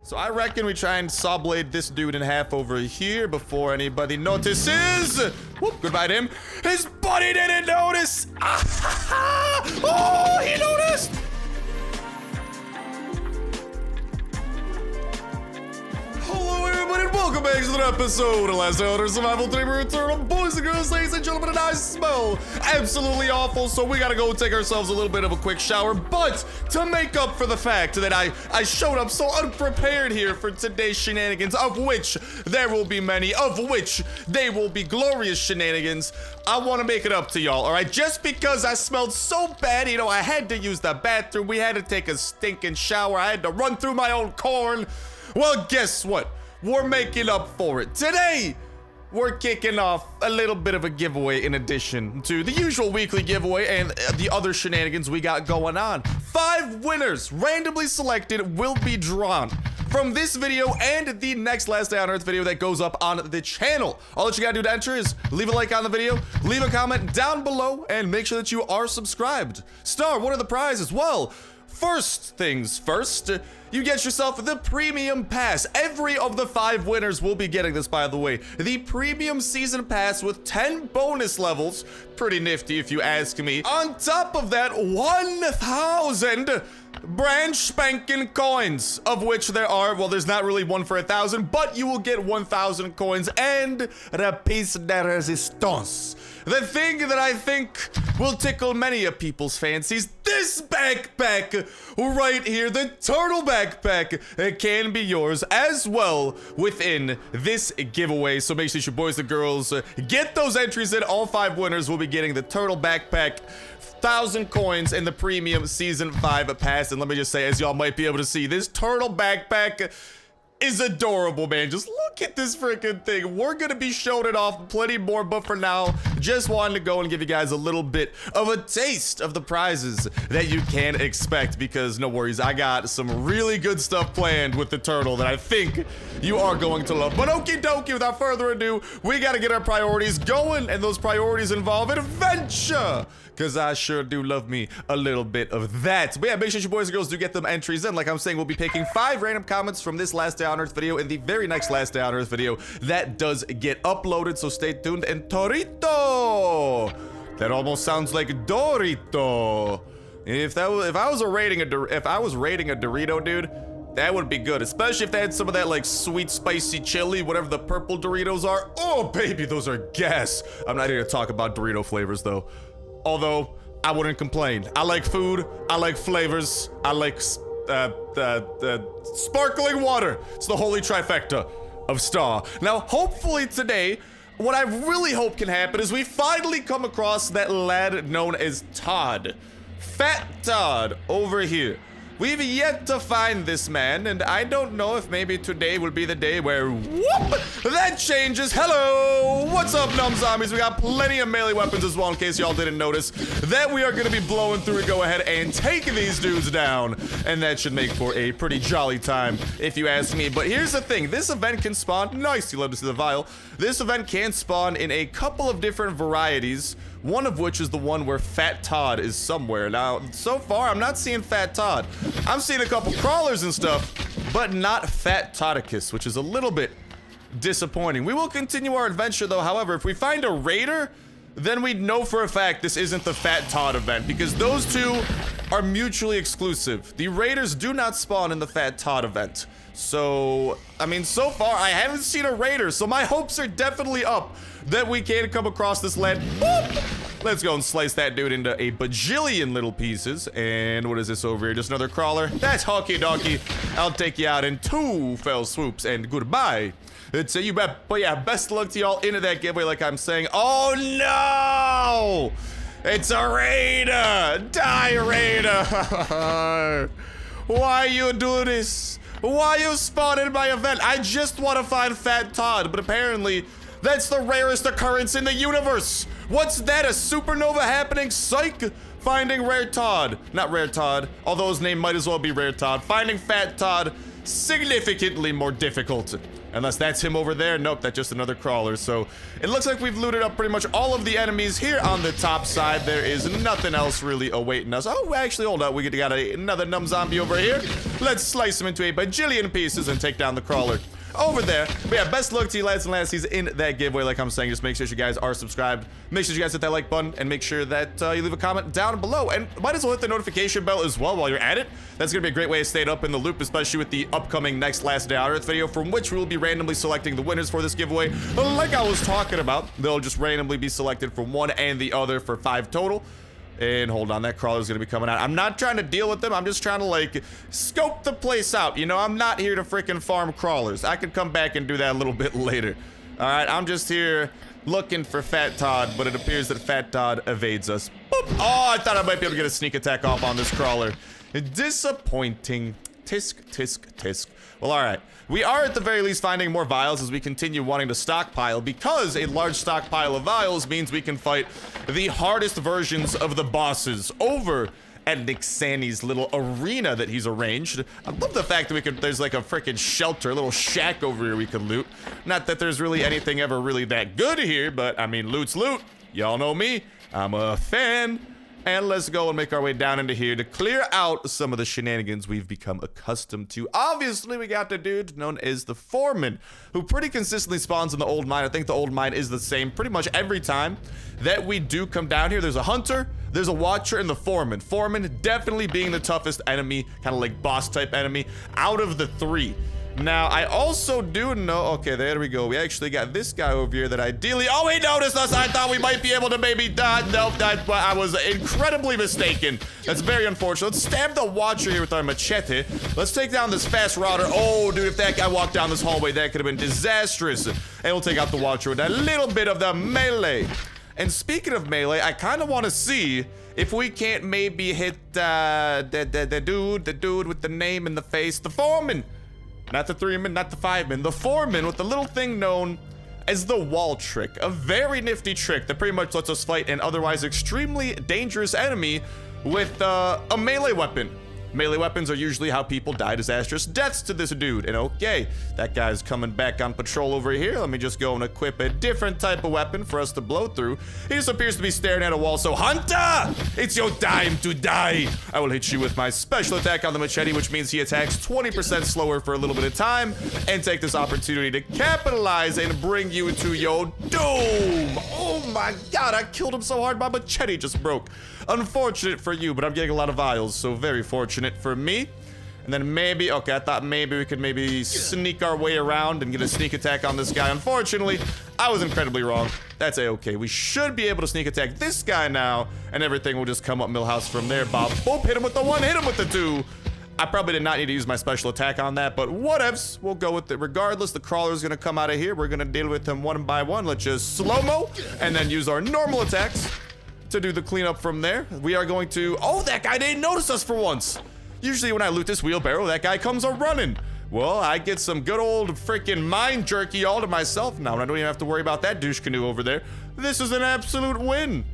So I reckon we try and saw blade this dude in half over here before anybody notices. Whoop, goodbye to him. His buddy didn't notice. Oh, he noticed. Hello, everybody, and welcome back to another episode of Last Elder Survival Dreamer Eternal. Boys and girls, ladies and gentlemen, and I smell absolutely awful, so we gotta go take ourselves a little bit of a quick shower. But to make up for the fact that I showed up so unprepared here for today's shenanigans, of which there will be many, of which they will be glorious shenanigans, I want to make it up to y'all, all right? Just because I smelled so bad, you know, I had to use the bathroom, we had to take a stinking shower, I had to run through my own corn. Well, guess what? We're making up for it. Today, we're kicking off a little bit of a giveaway in addition to the usual weekly giveaway and the other shenanigans we got going on. 5 winners randomly selected will be drawn from this video and the next Last Day on Earth video that goes up on the channel. All that you gotta do to enter is leave a like on the video, leave a comment down below, and make sure that you are subscribed. Star, what are the prizes? Well, first things first, you get yourself the premium pass. Every of the 5 winners will be getting this, by the way. The premium season pass with 10 bonus levels. Pretty nifty if you ask me. On top of that, 1,000 brand spanking coins, of which there are, well, there's not really one for 1,000, but you will get 1,000 coins and la piece de resistance. The thing that I think will tickle many of people's fancies, this backpack right here, the turtle backpack, it can be yours as well within this giveaway. So make sure you boys and girls get those entries in. All 5 winners will be getting the turtle backpack, 1,000 coins, and the premium season 5 pass. And let me just say, as y'all might be able to see, this turtle backpack is adorable, man. Just look at this freaking thing. We're gonna be showing it off plenty more, but for now, just wanted to go and give you guys a little bit of a taste of the prizes that you can expect, because no worries, I got some really good stuff planned with the turtle that I think you are going to love. But okie dokie, without further ado, we gotta get our priorities going, and those priorities involve adventure, because I sure do love me a little bit of that. But yeah, make sure you boys and girls do get them entries in. Like I'm saying, we'll be picking 5 random comments from this Last Day on Earth video and the very next Last Day on Earth video that does get uploaded, so stay tuned. And Torito! That almost sounds like Dorito. If I was rating a Dorito, dude, that would be good, especially if they had some of that like sweet spicy chili, whatever the purple Doritos are. Oh baby, those are gas. I'm not here to talk about Dorito flavors though. Although, I wouldn't complain. I like food, I like flavors, I like sparkling water. It's the holy trifecta of Star. Now, hopefully today, what I really hope can happen is we finally come across that lad known as Todd. Fat Todd over here. We've yet to find this man, and I don't know if maybe today will be the day where, whoop, that changes. Hello, what's up, numb zombies? We got plenty of melee weapons as well, in case y'all didn't notice, that we are gonna be blowing through and go ahead and taking these dudes down, and that should make for a pretty jolly time, if you ask me. But here's the thing, this event can spawn, nice, you love to see the vial, this event can spawn in a couple of different varieties, one of which is the one where Fat Todd is somewhere. Now, so far, I'm not seeing Fat Todd. I'm seeing a couple crawlers and stuff, but not Fat Toddicus, which is a little bit disappointing. We will continue our adventure, though. However, if we find a raider, then we know for a fact this isn't the Fat Todd event, because those two are mutually exclusive. The raiders do not spawn in the Fat Todd event. So, I mean, so far, I haven't seen a raider, so my hopes are definitely up that we can come across this land. Boop! Let's go and slice that dude into a bajillion little pieces. And what is this over here? Just another crawler? That's hockey donkey. I'll take you out in 2 fell swoops, and goodbye. It's you bet. But yeah, best of luck to y'all into that giveaway, like I'm saying. Oh no! It's a raider! Die, raider! Why you do this? Why you spawned in my event? I just want to find Fat Todd, but apparently that's the rarest occurrence in the universe. What's that, a supernova happening? Psych! Finding Rare Todd. Not Rare Todd, although his name might as well be Rare Todd. Finding Fat Todd, significantly more difficult. Unless that's him over there. Nope, that's just another crawler. So it looks like we've looted up pretty much all of the enemies here on the top side. There is nothing else really awaiting us. Oh, actually, hold up. We got another numb zombie over here. Let's slice him into a bajillion pieces and take down the crawler over there. But yeah, best luck to you lads and lassies in that giveaway. Like I'm saying, just make sure you guys are subscribed. Make sure you guys hit that like button and make sure that you leave a comment down below. And might as well hit the notification bell as well while you're at it. That's gonna be a great way to stay up in the loop, especially with the upcoming next Last Day on Earth video, from which we will be randomly selecting the winners for this giveaway. Like I was talking about, they'll just randomly be selected from one and the other for 5 total. And hold on, that crawler's gonna be coming out. I'm not trying to deal with them. I'm just trying to, like, scope the place out. You know, I'm not here to freaking farm crawlers. I could come back and do that a little bit later. All right, I'm just here looking for Fat Todd, but it appears that Fat Todd evades us. Boop. Oh, I thought I might be able to get a sneak attack off on this crawler. Disappointing. Tisk, tisk, tisk. Well, all right. We are at the very least finding more vials as we continue wanting to stockpile, because a large stockpile of vials means we can fight the hardest versions of the bosses over at Nick Sandy's little arena that he's arranged. I love the fact that there's like a freaking shelter, a little shack over here we can loot. Not that there's really anything ever really that good here, but I mean, loot's loot. Y'all know me. I'm a fan. And let's go and make our way down into here to clear out some of the shenanigans we've become accustomed to. Obviously, we got the dude known as the Foreman, who pretty consistently spawns in the old mine. I think the old mine is the same pretty much every time that we do come down here. There's a hunter, there's a watcher, and the Foreman. Foreman definitely being the toughest enemy, kind of like boss type enemy, out of the 3. Now, I also do know, okay, there we go. We actually got this guy over here that ideally, oh, he noticed us. I thought we might be able to maybe die. Nope, I was incredibly mistaken. That's very unfortunate. Let's stab the watcher here with our machete. Let's take down this fast router. Oh, dude, if that guy walked down this hallway, that could have been disastrous. And we'll take out the watcher with a little bit of the melee. And speaking of melee, I kind of want to see if we can't maybe hit the dude with the name in the face, the Foreman. Not the 3-man, not the 5-man, the Foreman with the little thing known as the wall trick. A very nifty trick that pretty much lets us fight an otherwise extremely dangerous enemy with a melee weapon. Melee weapons are usually how people die disastrous deaths to this dude. And okay, that guy's coming back on patrol over here. Let me just go and equip a different type of weapon for us to blow through. He just appears to be staring at a wall. So Hunter, it's your time to die. I will hit you with my special attack on the machete, which means he attacks 20% slower for a little bit of time, and take this opportunity to capitalize and bring you to your doom. Oh my God, I killed him so hard my machete just broke. Unfortunate for you, but I'm getting a lot of vials, so very fortunate for me. And then maybe, okay, I thought maybe we could maybe sneak our way around and get a sneak attack on this guy. Unfortunately, I was incredibly wrong. That's a-okay. We should be able to sneak attack this guy now, and everything will just come up Millhouse from there. Bob, boop, hit him with the 1, hit him with the 2. I probably did not need to use my special attack on that, but whatevs. We'll go with it regardless. The crawler's gonna come out of here. We're gonna deal with him one by one. Let's just slow-mo and then use our normal attacks to do the cleanup from there. We are going to, oh, that guy didn't notice us for once. Usually when I loot this wheelbarrow, that guy comes a-running. Well, I get some good old freaking mind jerky all to myself now, and I don't even have to worry about that douche canoe over there. This is an absolute win.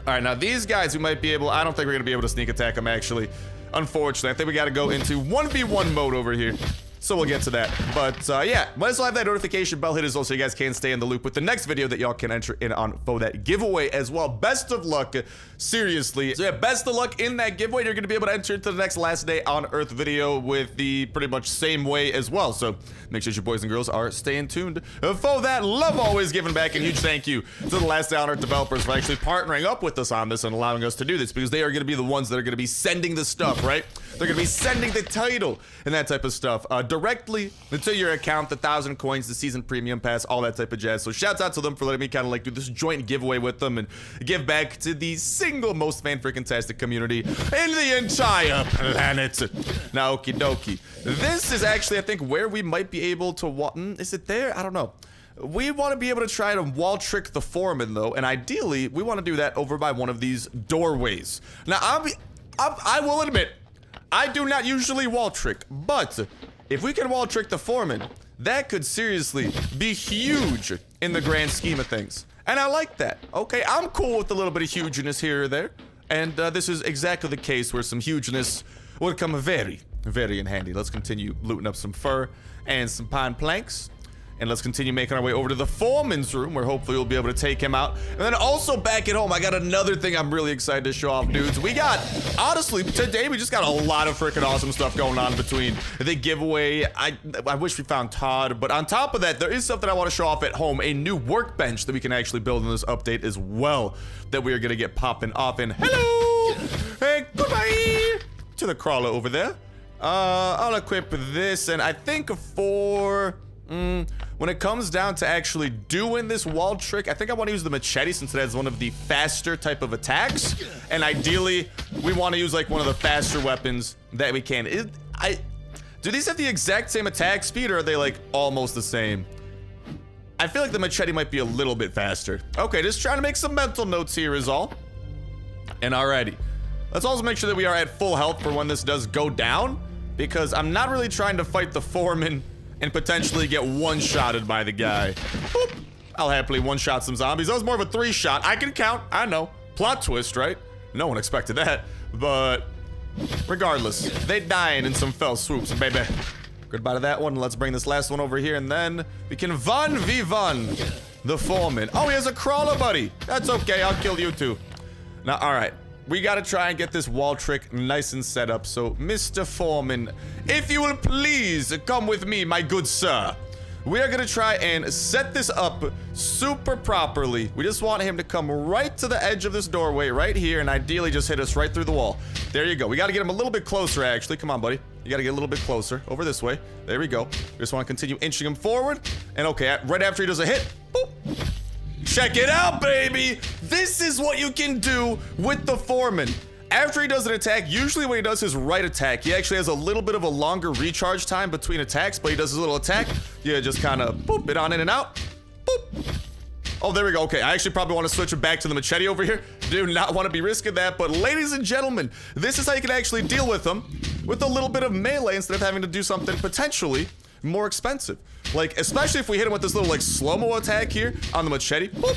All right, now these guys who might be able, I don't think we're gonna be able to sneak attack them actually. Unfortunately, I think we gotta go into 1v1 mode over here. So we'll get to that. But yeah, might as well have that notification bell hit as well so you guys can stay in the loop with the next video that y'all can enter in on for that giveaway as well. Best of luck, seriously. So yeah, best of luck in that giveaway. You're gonna be able to enter into the next Last Day on Earth video with the pretty much same way as well. So make sure your boys and girls are staying tuned for that. Love always giving back, and huge thank you to the Last Day on Earth developers for actually partnering up with us on this and allowing us to do this, because they are gonna be the ones that are gonna be sending the stuff, right? They're gonna be sending the title and that type of stuff directly into your account, the 1,000 coins, the season premium pass, all that type of jazz. So shouts out to them for letting me kind of like do this joint giveaway with them and give back to the single most fan-freaking-tastic community in the entire planet. Now, okie dokie. This is actually, I think, where we might be able to is it there? I don't know. We want to be able to try to wall trick the Foreman, though, and ideally, we want to do that over by one of these doorways. Now, I will admit, I do not usually wall trick, but if we can wall trick the Foreman, that could seriously be huge in the grand scheme of things. And I like that. Okay, I'm cool with a little bit of hugeness here or there. And this is exactly the case where some hugeness would come very, Very in handy. Let's continue looting up some fur and some pine planks. And let's continue making our way over to the Foreman's room, where hopefully we'll be able to take him out. And then also back at home, I got another thing I'm really excited to show off, dudes. We got, honestly, today we just got a lot of freaking awesome stuff going on between the giveaway. I wish we found Todd, but on top of that, there is something I want to show off at home, a new workbench that we can actually build in this update as well, that we are going to get popping off in. Hello! Hey, goodbye! To the crawler over there. I'll equip this, and I think for... when it comes down to actually doing this wall trick, I think I want to use the machete since it has one of the faster type of attacks. And ideally, we want to use like one of the faster weapons that we can. Do these have the exact same attack speed, or are they like almost the same? I feel like the machete might be a little bit faster. Okay, just trying to make some mental notes here is all. And alrighty. Let's also make sure that we are at full health for when this does go down, because I'm not really trying to fight the Foreman and potentially get one-shotted by the guy. Boop. I'll happily one-shot some zombies. That was more of a 3-shot. I can count. I know. Plot twist, right? No one expected that. But regardless, they dying in some fell swoops, baby. Goodbye to that one. Let's bring this last one over here, and then we can 1v1 the Foreman. Oh, he has a crawler buddy. That's okay. I'll kill you too. Now, all right. We gotta try and get this wall trick nice and set up. So, Mr. Foreman, if you will please come with me, my good sir. We are gonna try and set this up super properly. We just want him to come right to the edge of this doorway right here, and ideally just hit us right through the wall. There you go. We gotta get him a little bit closer, actually. Come on, buddy. You gotta get a little bit closer. Over this way. There we go. We just want to continue inching him forward. And okay, right after he does a hit, boop. Check it out, baby! This is what you can do with the Foreman. After he does an attack, usually when he does his right attack, he actually has a little bit of a longer recharge time between attacks, but he does his little attack. Yeah, just kind of boop it on in and out. Boop. Oh, there we go. Okay, I actually probably want to switch it back to the machete over here. Do not want to be risking that, but ladies and gentlemen, this is how you can actually deal with them with a little bit of melee instead of having to do something potentially more expensive. Like, especially if we hit him with this little, like, slow-mo attack here on the machete. Boop.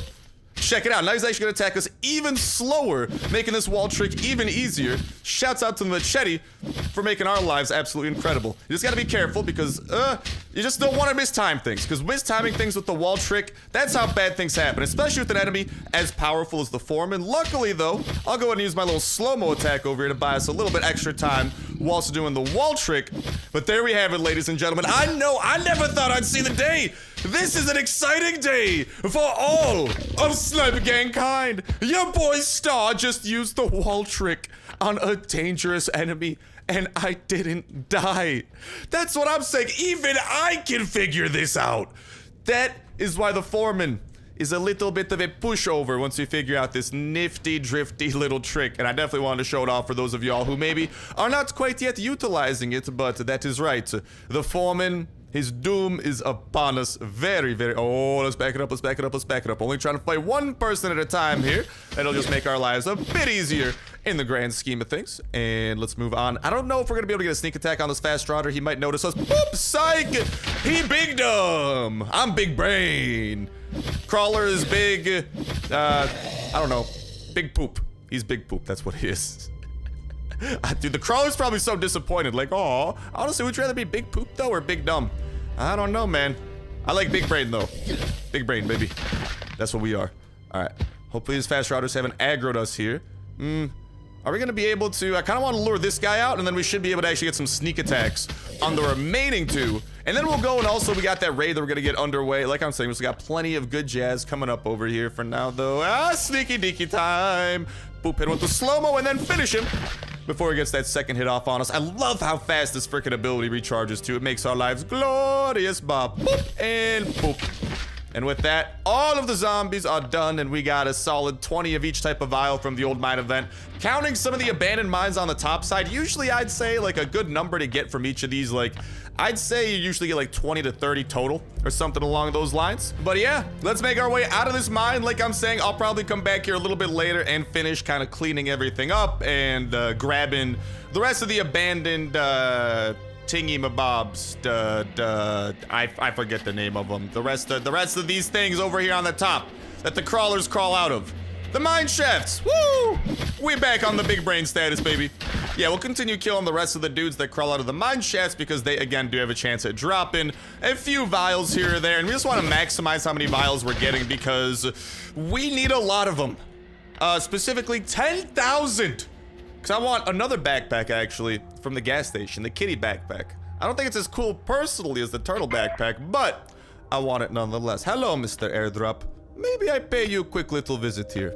Check it out. Now he's actually going to attack us even slower, making this wall trick even easier. Shouts out to the machete for making our lives absolutely incredible. You just got to be careful because, you just don't want to mistime things. Because mistiming things with the wall trick, that's how bad things happen. Especially with an enemy as powerful as the Foreman. Luckily, though, I'll go ahead and use my little slow-mo attack over here to buy us a little bit extra time whilst doing the wall trick. But there we have it, ladies and gentlemen. I know, I never thought I'd see the day. This is an exciting day for all of Snipe Gangkind. Your boy Star just used the wall trick on a dangerous enemy, and I didn't die. That's what I'm saying. Even I can figure this out. That is why the Foreman is a little bit of a pushover once we figure out this nifty, drifty little trick. And I definitely wanted to show it off for those of y'all who maybe are not quite yet utilizing it, but that is right. The Foreman, his doom is upon us very, very... Oh, let's back it up, let's back it up, let's back it up. Only trying to fight one person at a time here. That'll just make our lives a bit easier in the grand scheme of things. And let's move on. I don't know if we're going to be able to get a sneak attack on this fast router. He might notice us. Boop, psych! He big dumb. I'm big brain. Crawler is big... I don't know. Big poop. He's big poop. That's what he is. Dude, the Crawler's probably so disappointed. Like, oh, honestly, would you rather be big poop, though, or big dumb? I don't know, man. I like big brain, though. Big brain, baby. That's what we are. All right. Hopefully these fast routers haven't aggroed us here. Are we going to be able to... I kind of want to lure this guy out, and then we should be able to actually get some sneak attacks on the remaining two. And then we'll go, and also we got that raid that we're going to get underway. Like I'm saying, we got plenty of good jazz coming up over here for now, though. Sneaky deaky time. Boop, hit him with the slow-mo, and then finish him before he gets that second hit off on us. I love how fast this freaking ability recharges, too. It makes our lives glorious, Bob. Boop, and boop. And with that, all of the zombies are done, and we got a solid 20 of each type of vial from the old mine event. Counting some of the abandoned mines on the top side, usually I'd say like a good number to get from each of these, like I'd say you usually get like 20 to 30 total or something along those lines. But yeah, let's make our way out of this mine. Like I'm saying, I'll probably come back here a little bit later and finish kind of cleaning everything up and grabbing the rest of the abandoned tingy-mabobs, I forget the name of them. The rest of these things over here on the top that the crawlers crawl out of. The mine shafts. Woo! We back on the big brain status, baby. Yeah, we'll continue killing the rest of the dudes that crawl out of the mine shafts because they, again, do have a chance at dropping a few vials here or there. And we just want to maximize how many vials we're getting because we need a lot of them. Specifically 10,000. Because I want another backpack, actually, from the gas station, the kitty backpack. I don't think it's as cool personally as the turtle backpack, but I want it nonetheless. Hello, Mr. Airdrop. Maybe I pay you a quick little visit here.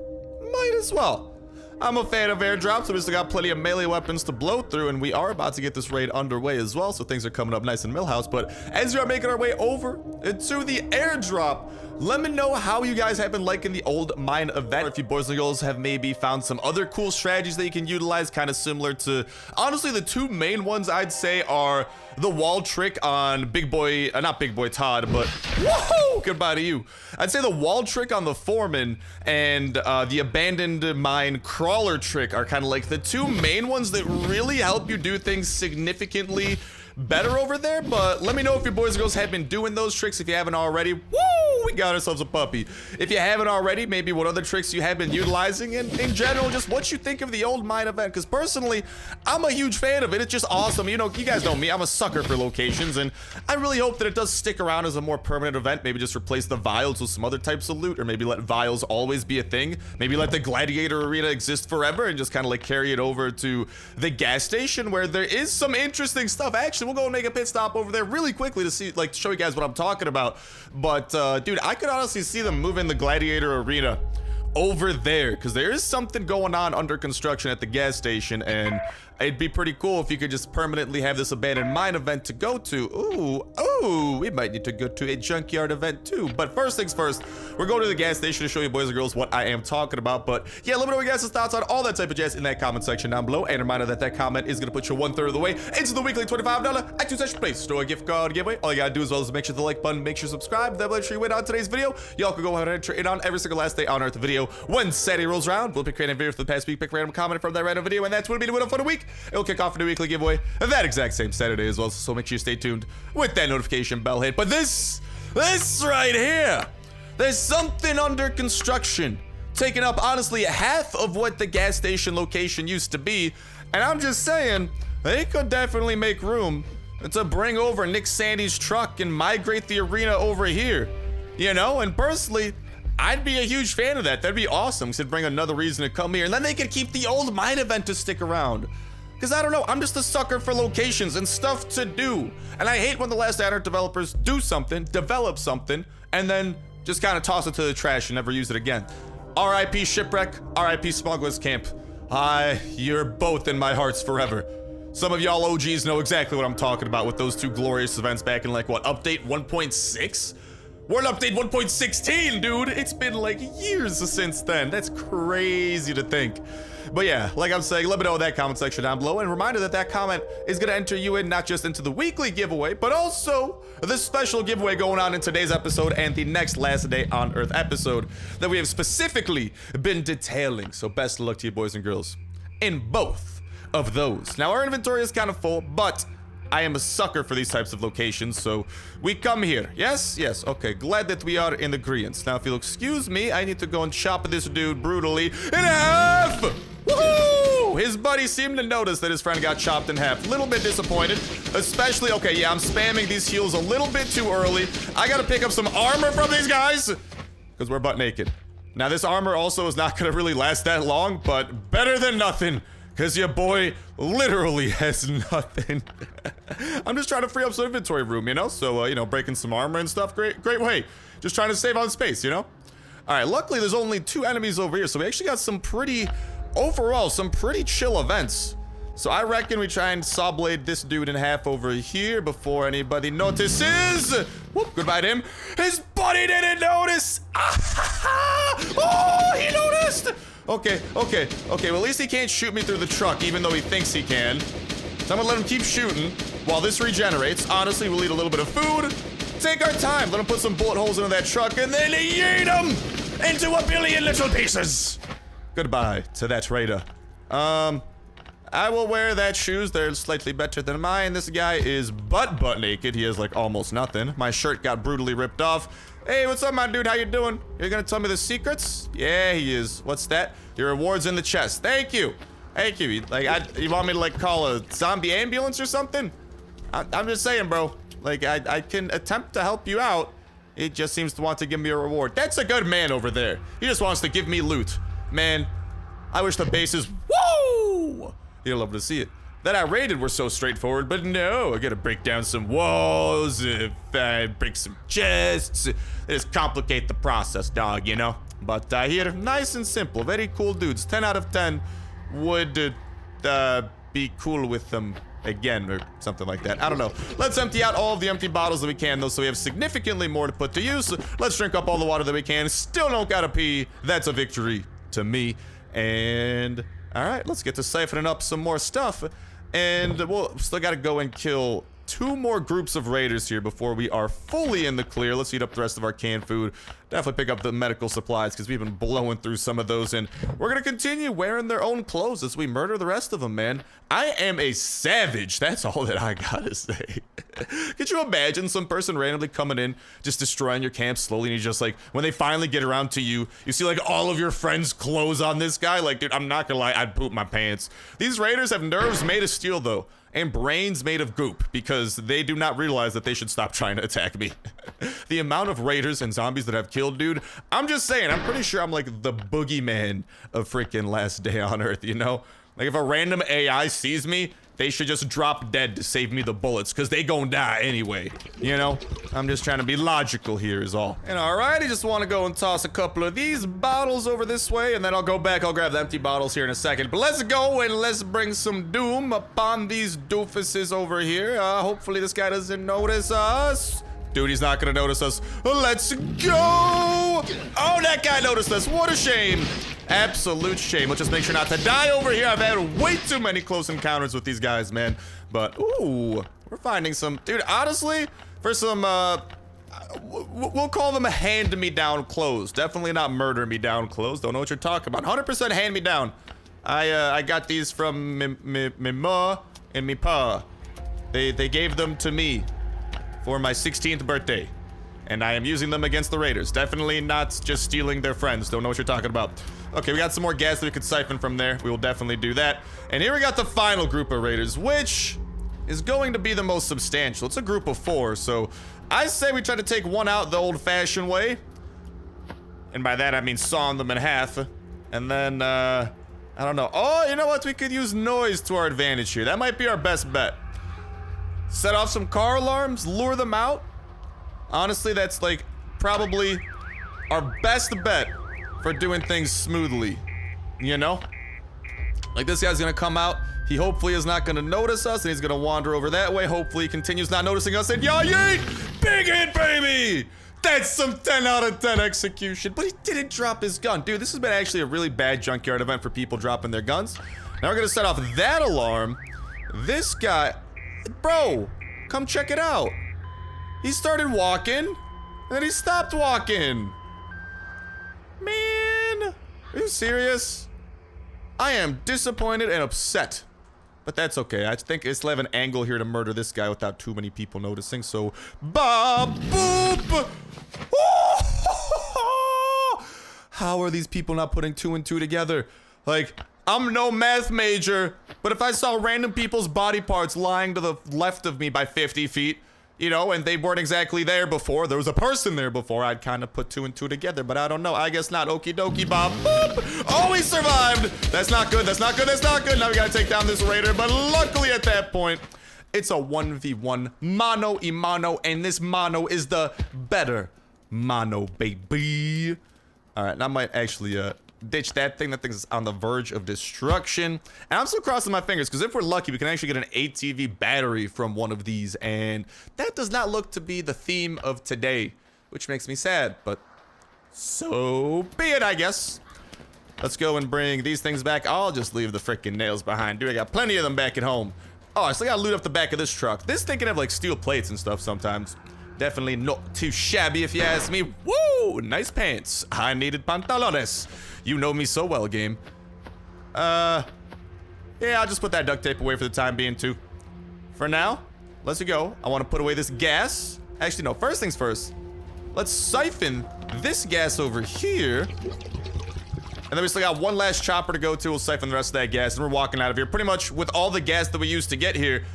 Might as well. I'm a fan of airdrops, so we still got plenty of melee weapons to blow through, and we are about to get this raid underway as well, so things are coming up nice in Millhouse. But as we are making our way over to the airdrop, let me know how you guys have been liking the old mine event. Or if you boys and girls have maybe found some other cool strategies that you can utilize, kind of similar to, honestly, the two main ones I'd say are the wall trick on Big Boy, not Big Boy Todd, but woohoo, goodbye to you. I'd say the wall trick on the Foreman and the abandoned mine crawler trick are kind of like the two main ones that really help you do things significantly better over there. But let me know if your boys and girls have been doing those tricks. If you haven't already, woo, we got ourselves a puppy. If you haven't already, maybe what other tricks you have been utilizing, and in general, just what you think of the old mine event. Because personally, I'm a huge fan of it. It's just awesome. You know, you guys know me, I'm a sucker for locations, and I really hope that it does stick around as a more permanent event. Maybe just replace the vials with some other types of loot, or maybe let vials always be a thing. Maybe let the gladiator arena exist forever and just kind of like carry it over to the gas station where there is some interesting stuff. Actually, we'll go and make a pit stop over there really quickly to see, like, show you guys what I'm talking about. But dude, I could honestly see them moving the gladiator arena over there because there is something going on under construction at the gas station, and it'd be pretty cool if you could just permanently have this abandoned mine event to go to. Ooh, we might need to go to a junkyard event too. But first things first, we're going to the gas station to show you boys and girls what I am talking about. But yeah, let me know your guys' thoughts on all that type of jazz in that comment section down below. And a reminder that that comment is going to put you 1/3 of the way into the weekly $25 iTunes Play Store gift card giveaway. All you gotta do as well is make sure the like button, make sure to subscribe. That will let you win on today's video. Y'all can go ahead and enter it on every single last day on Earth video. When Saturday rolls around, we'll pick random video for the past week, pick random comment from that random video, and that's what it'll be the winner for the week. It'll kick off a new weekly giveaway that exact same Saturday as well, so make sure you stay tuned with that notification bell hit. But this right here, there's something under construction, taking up honestly half of what the gas station location used to be, and I'm just saying, they could definitely make room to bring over Nick Sandy's truck and migrate the arena over here, you know. And personally, I'd be a huge fan of that. That'd be awesome, because it'd bring another reason to come here, and then they could keep the old mine event to stick around. Because I don't know, I'm just a sucker for locations and stuff to do. And I hate when the Last Adder developers do something, develop something, and then just kind of toss it to the trash and never use it again. R.I.P. Shipwreck, R.I.P. Smugglers Camp. You're both in my hearts forever. Some of y'all OGs know exactly what I'm talking about with those two glorious events back in, like, what, update 1.6? We're in update 1.16, dude. It's been like years since then. That's crazy to think. But yeah, like I'm saying, let me know in that comment section down below. And reminder that that comment is going to enter you in not just into the weekly giveaway, but also the special giveaway going on in today's episode and the next Last Day on Earth episode that we have specifically been detailing. So best of luck to you boys and girls in both of those. Now, our inventory is kind of full, but I am a sucker for these types of locations, so we come here. Yes? Yes. Okay, glad that we are in agreement. Now, if you'll excuse me, I need to go and chop this dude brutally in half! Woohoo! His buddy seemed to notice that his friend got chopped in half. A little bit disappointed, especially, okay, yeah, I'm spamming these heals a little bit too early. I gotta pick up some armor from these guys, because we're butt naked. Now, this armor also is not gonna really last that long, but better than nothing. Because your boy literally has nothing. I'm just trying to free up some inventory room, you know? So, you know, breaking some armor and stuff, great way. Just trying to save on space, you know? All right, luckily there's only 2 enemies over here. So we actually got some pretty, overall, some pretty chill events. So I reckon we try and saw blade this dude in half over here before anybody notices. Whoop, goodbye to him. His buddy didn't notice. Oh, he noticed. Okay, well, at least he can't shoot me through the truck, even though he thinks he can. So I'm gonna let him keep shooting while this regenerates. Honestly, we'll eat a little bit of food. Take our time. Let him put some bullet holes into that truck, and then yeet him into a billion little pieces. Goodbye to that raider. I will wear that shoes. They're slightly better than mine. This guy is butt naked. He has, like, almost nothing. My shirt got brutally ripped off. Hey, what's up, my dude? How you doing? You're gonna tell me the secrets? Yeah, he is. What's that? Your reward's in the chest. Thank you. Thank you. Like, you want me to, like, call a zombie ambulance or something? I'm just saying, bro. Like, I can attempt to help you out. It just seems to want to give me a reward. That's a good man over there. He just wants to give me loot. Man, I wish the bases... Woo! You'll love to see it. That I raided were so straightforward, but no, I gotta break down some walls, break some chests. They just complicate the process, dog, you know? But here, nice and simple, very cool dudes. 10 out of 10 would be cool with them again, or something like that. I don't know. Let's empty out all of the empty bottles that we can, though, so we have significantly more to put to use. Let's drink up all the water that we can. Still don't gotta pee. That's a victory to me. And all right, let's get to siphoning up some more stuff. And we'll still gotta go and kill 2 more groups of raiders here before we are fully in the clear. Let's eat up the rest of our canned food. Definitely pick up the medical supplies because we've been blowing through some of those, and we're gonna continue wearing their own clothes as we murder the rest of them, man. I am a savage. That's all that I gotta say. Could you imagine some person randomly coming in, just destroying your camp slowly, and you just like, when they finally get around to you, you see like all of your friends' clothes on this guy? Like, dude, I'm not gonna lie, I'd poop my pants. These raiders have nerves made of steel, though, and brains made of goop, because they do not realize that they should stop trying to attack me. The amount of raiders and zombies that I've killed, dude, I'm just saying, I'm pretty sure I'm like the boogeyman of freaking Last Day on Earth, you know? Like, if a random AI sees me, they should just drop dead to save me the bullets, because they gon' die anyway, you know? I'm just trying to be logical here is all. And alright, I just want to go and toss a couple of these bottles over this way, and then I'll go back, I'll grab the empty bottles here in a second. But let's go and let's bring some doom upon these doofuses over here. Hopefully this guy doesn't notice us. Dude, he's not gonna notice us. Let's go! Oh, that guy noticed us. What a shame. Absolute shame. Let's just make sure not to die over here. I've had way too many close encounters with these guys, man. But, ooh, we're finding some... Dude, honestly, for some, we'll call them hand-me-down clothes. Definitely not murder-me-down clothes. Don't know what you're talking about. 100% hand-me-down. I got these from me ma and me pa. They gave them to me for my 16th birthday, and I am using them against the raiders. Definitely not just stealing their friends. Don't know what you're talking about. Okay, we got some more gas that we could siphon from there. We will definitely do that. And here we got the final group of raiders, which is going to be the most substantial. It's a group of 4, so I say we try to take one out the old-fashioned way, and by that I mean sawing them in half, and then I don't know. Oh, you know what? We could use noise to our advantage here. That might be our best bet. Set off some car alarms, lure them out. Honestly, that's like probably our best bet for doing things smoothly, you know? Like, this guy's gonna come out. He hopefully is not gonna notice us, and he's gonna wander over that way. Hopefully he continues not noticing us, and yeet! Big hit, baby! That's some 10 out of 10 execution, but he didn't drop his gun. Dude, this has been actually a really bad Junkyard event for people dropping their guns. Now we're gonna set off that alarm. This guy... Bro, come check it out. He started walking, and then he stopped walking. Man, are you serious? I am disappointed and upset. But that's okay. I think I still have an angle here to murder this guy without too many people noticing, so... Ba-boop! How are these people not putting 2 and 2 together? Like... I'm no math major, but if I saw random people's body parts lying to the left of me by 50 feet, you know, and they weren't exactly there before, there was a person there before, I'd kind of put 2 and 2 together, but I don't know. I guess not. Okie dokie, Bob. Boop. Oh, he survived. That's not good. That's not good. That's not good. Now we gotta take down this raider, but luckily at that point, it's a 1v1 mano y mano, and this mano is the better mano, baby. All right, now I might actually, ditch that thing. That thing's on the verge of destruction. And I'm still crossing my fingers, because if we're lucky, we can actually get an ATV battery from one of these. And that does not look to be the theme of today, which makes me sad. But so be it, I guess. Let's go and bring these things back. I'll just leave the freaking nails behind, dude. I got plenty of them back at home. Oh, I still gotta loot up the back of this truck. This thing can have like steel plates and stuff sometimes. Definitely not too shabby if you ask me. Woo! Nice pants. I needed pantalones. You know me so well, game. Yeah, I'll just put that duct tape away for the time being, too. For now, let's go. I want to put away this gas. Actually, no, first things first. let's siphon this gas over here. And then we still got one last chopper to go to. We'll siphon the rest of that gas, and we're walking out of here pretty much with all the gas that we used to get here.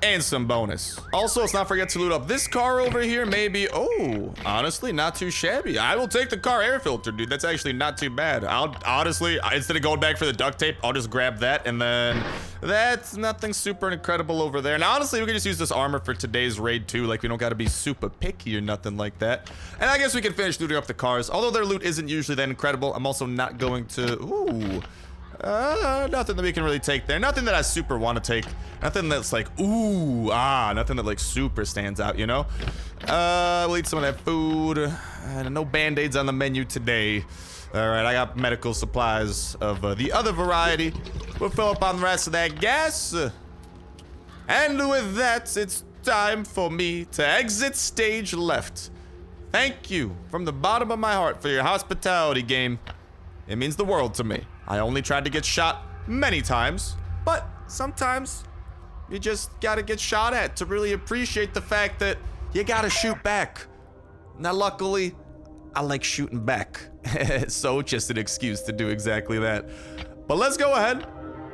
And some bonus. Also, let's not forget to loot up this car over here. Maybe, oh, honestly, not too shabby. I will take the car air filter, dude. That's actually not too bad. I'll honestly, instead of going back for the duct tape, I'll just grab that. And then that's nothing super incredible over there. And honestly, we can just use this armor for today's raid too. Like, we don't got to be super picky or nothing like that. And I guess we can finish looting up the cars. Although their loot isn't usually that incredible, I'm also not going to, ooh. Nothing that we can really take there. Nothing that I super want to take. Nothing that's like, ooh, nothing that like super stands out, you know? We'll eat some of that food. No band-aids on the menu today. All right, I got medical supplies of the other variety. We'll fill up on the rest of that gas. And with that, it's time for me to exit stage left. Thank you from the bottom of my heart for your hospitality, game. It means the world to me. I only tried to get shot many times, but sometimes you just gotta get shot at to really appreciate the fact that you gotta shoot back. Now, luckily, I like shooting back. So just an excuse to do exactly that. But let's go ahead.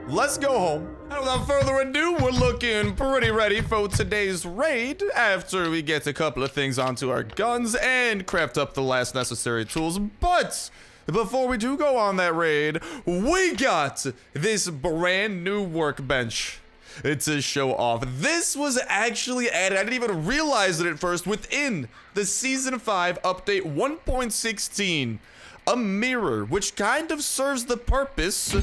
Let's go home. And without further ado, we're looking pretty ready for today's raid after we get a couple of things onto our guns and craft up the last necessary tools. But before we do go on that raid, we got this brand new workbench to show off. This was actually added, I didn't even realize it at first, within the Season 5 update 1.16. A mirror, which kind of serves the purpose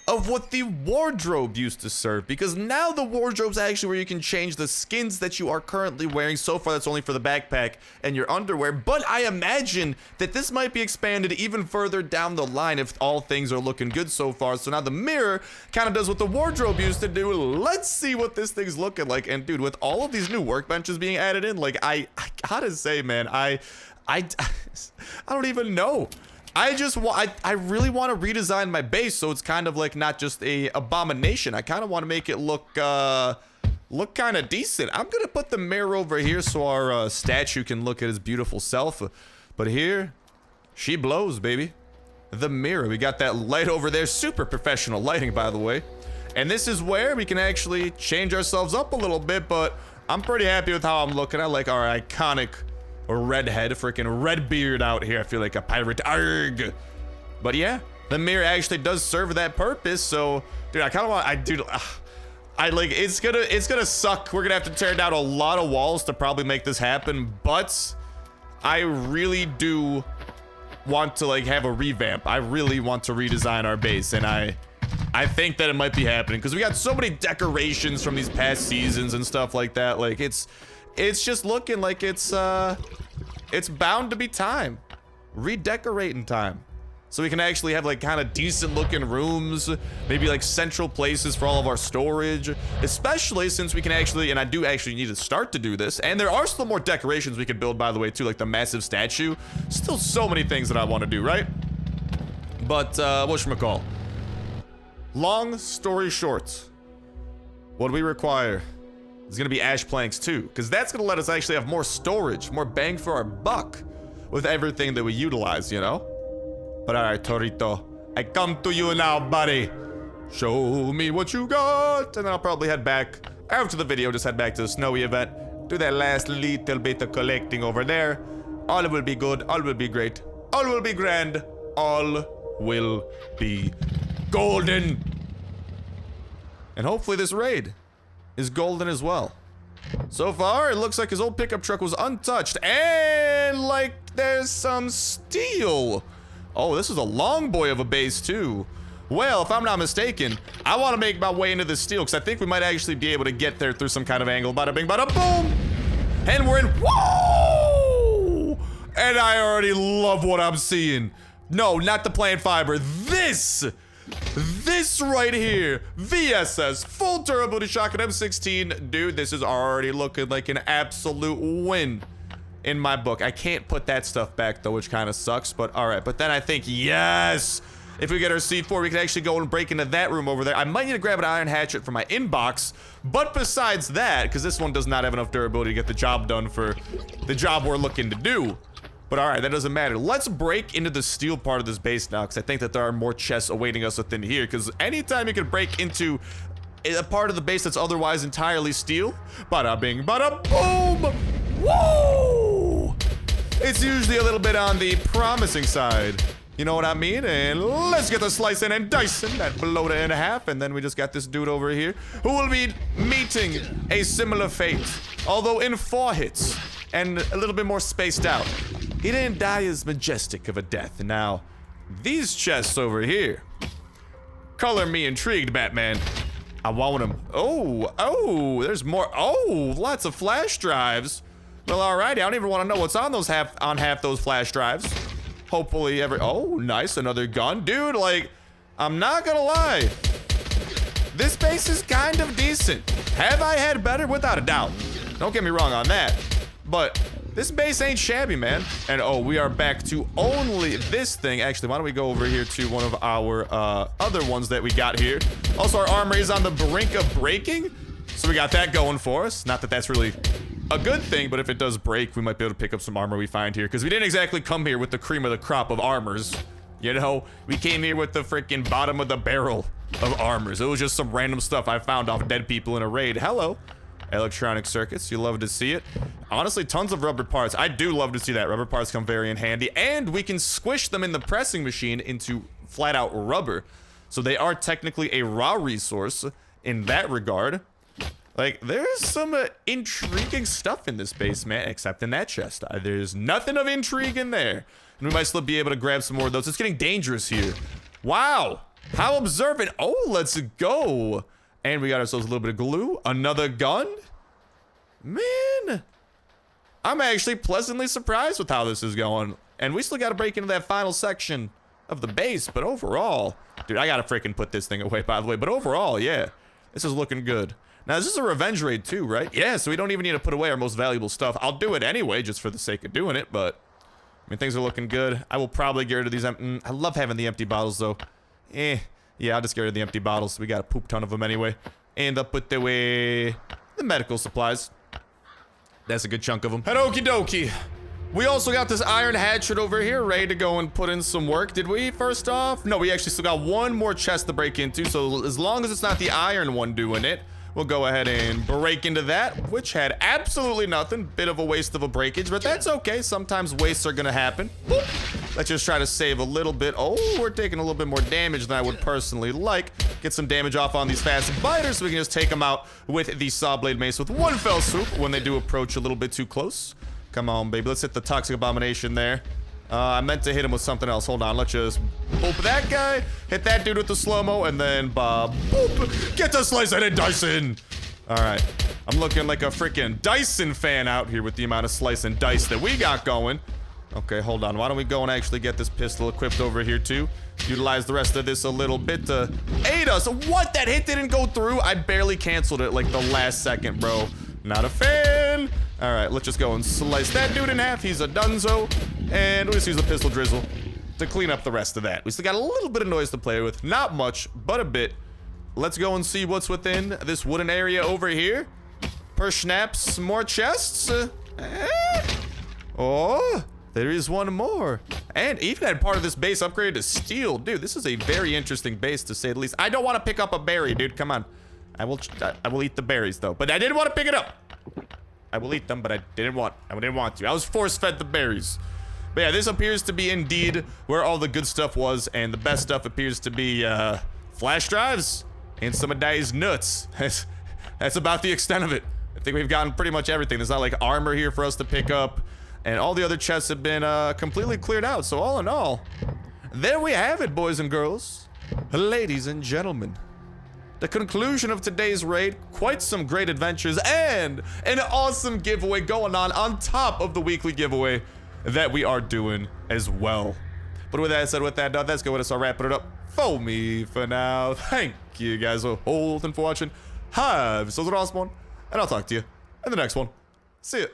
of what the wardrobe used to serve, because now the wardrobe's actually where you can change the skins that you are currently wearing. So far, that's only for the backpack and your underwear, but I imagine that this might be expanded even further down the line if all things are looking good so far. So now the mirror kind of does what the wardrobe used to do. Let's see what this thing's looking like. And dude, with all of these new workbenches being added in, like, I gotta say, man, I don't even know. I really want to redesign my base so it's kind of like not just a abomination. I kind of want to make it look kind of decent. I'm gonna put the mirror over here so our statue can look at his beautiful self. But here, she blows, baby. The mirror. We got that light over there. Super professional lighting, by the way. And this is where we can actually change ourselves up a little bit. But I'm pretty happy with how I'm looking. I like our iconic redhead, freaking red beard out here. I feel like a pirate. Arg. But yeah, the mirror actually does serve that purpose. So, dude, I kind of want, I like, it's gonna suck. We're gonna have to tear down a lot of walls to probably make this happen. But I really do want to like have a revamp. I really want to redesign our base, and I think that it might be happening because we got so many decorations from these past seasons and stuff like that. Like it's just looking like it's bound to be time. Redecorating time. So we can actually have like kind of decent looking rooms, maybe like central places for all of our storage, especially since we can actually, and I do actually need to start to do this, and there are still more decorations we could build, by the way, too, like the massive statue. Still so many things that I want to do, right? But whatchamacall? Long story short, what do we require? It's gonna be ash planks too, because that's gonna let us actually have more storage, more bang for our buck with everything that we utilize, you know? But all right, Torito, I come to you now, buddy. Show me what you got. And then I'll probably head back after the video, just head back to the snowy event, do that last little bit of collecting over there. All will be good, all will be great, all will be grand, all will be golden. And hopefully this raid is golden as well. So far, it looks like his old pickup truck was untouched, and like there's some steel. Oh, this is a long boy of a base too. Well, if I'm not mistaken, I want to make my way into this steel because I think we might actually be able to get there through some kind of angle. Bada bing, bada boom. And we're in, whoa! And I already love what I'm seeing. No, not the plant fiber. This right here, VSS, full durability shotgun M16. Dude, this is already looking like an absolute win in my book. I can't put that stuff back though, which kind of sucks, but all right. But then I think, yes, If we get our C4, we can actually go and break into that room over there. I might need to grab an iron hatchet for my inbox, but besides that, because this one does not have enough durability to get the job done for the job we're looking to do. But all right, that doesn't matter. Let's break into the steel part of this base now, because I think that there are more chests awaiting us within here, because anytime you can break into a part of the base that's otherwise entirely steel, bada bing, bada boom, woo! It's usually a little bit on the promising side. You know what I mean? And let's get the slicing and dicing that bloater in half, and then we just got this dude over here who will be meeting a similar fate, although in 4 hits and a little bit more spaced out. He didn't die as majestic of a death. Now, these chests over here, color me intrigued, Batman. I want them. Oh, there's more. Oh, lots of flash drives. Well, all right, I don't even want to know what's on those half those flash drives. Hopefully oh, nice, another gun. Dude, like, I'm not gonna lie. This base is kind of decent. Have I had better? Without a doubt. Don't get me wrong on that. But this base ain't shabby, man. And oh, we are back to only this thing. Actually, why don't we go over here to one of our other ones that we got here. Also, our armor is on the brink of breaking. So we got that going for us. Not that that's really a good thing, but if it does break, we might be able to pick up some armor we find here, because we didn't exactly come here with the cream of the crop of armors. You know, we came here with the freaking bottom of the barrel of armors. It was just some random stuff I found off dead people in a raid. Hello, electronic circuits. You love to see it. Honestly, tons of rubber parts. I do love to see that. Rubber parts come very in handy, and we can squish them in the pressing machine into flat out rubber. So they are technically a raw resource in that regard. Like, there's some intriguing stuff in this base, man, except in that chest. There's nothing of intrigue in there. And we might still be able to grab some more of those. It's getting dangerous here. Wow. How observant. Oh, let's go. And we got ourselves a little bit of glue. Another gun. Man. I'm actually pleasantly surprised with how this is going. And we still got to break into that final section of the base. But overall, dude, I got to freaking put this thing away, by the way. But overall, yeah, this is looking good. Now, this is a revenge raid too, right? Yeah, so we don't even need to put away our most valuable stuff. I'll do it anyway, just for the sake of doing it, but I mean, things are looking good. I will probably get rid of these. I love having the empty bottles, though. Yeah, I'll just get rid of the empty bottles. We got a poop ton of them anyway. And I'll put away the medical supplies. That's a good chunk of them. And okie dokie. We also got this iron hatchet over here, ready to go and put in some work. Did we, first off? No, we actually still got one more chest to break into, so as long as it's not the iron one doing it, we'll go ahead and break into that, which had absolutely nothing. Bit of a waste of a breakage, but that's okay. Sometimes wastes are gonna happen. Boop. Let's just try to save a little bit. Oh, we're taking a little bit more damage than I would personally like. Get some damage off on these fast biters so we can just take them out with the saw blade mace with one fell swoop when they do approach a little bit too close. Come on, baby. Let's hit the toxic abomination there. I meant to hit him with something else. Hold on. Let's just boop that guy. Hit that dude with the slow-mo. And then boop. Get to slicing and dicing. All right. I'm looking like a freaking Dyson fan out here with the amount of slice and dice that we got going. Okay, hold on. Why don't we go and actually get this pistol equipped over here too? Utilize the rest of this a little bit to aid us. What? That hit didn't go through? I barely canceled it like the last second, bro. Not a fan. All right, let's just go and slice that dude in half. He's a dunzo. And we'll just use the pistol drizzle to clean up the rest of that. We still got a little bit of noise to play with. Not much, but a bit. Let's go and see what's within this wooden area over here. Per snaps, more chests. Oh, there is one more. And even had part of this base upgraded to steel. Dude, this is a very interesting base, to say the least. I don't want to pick up a berry, dude. Come on. I will eat the berries, though. But I didn't want to pick it up. I will eat them, but I didn't want to. I was force-fed the berries. But yeah, this appears to be indeed where all the good stuff was, and the best stuff appears to be flash drives and some of Daddy's nuts. That's about the extent of it. I think we've gotten pretty much everything. There's not like armor here for us to pick up, and all the other chests have been completely cleared out. So all in all, there we have it, boys and girls, ladies and gentlemen. The conclusion of today's raid, quite some great adventures, and an awesome giveaway going on top of the weekly giveaway that we are doing as well. But with that said, with that done, let's go with us. I'll wrap it up for me for now. Thank you guys for holding for watching. Have yourselves an awesome one, and I'll talk to you in the next one. See ya.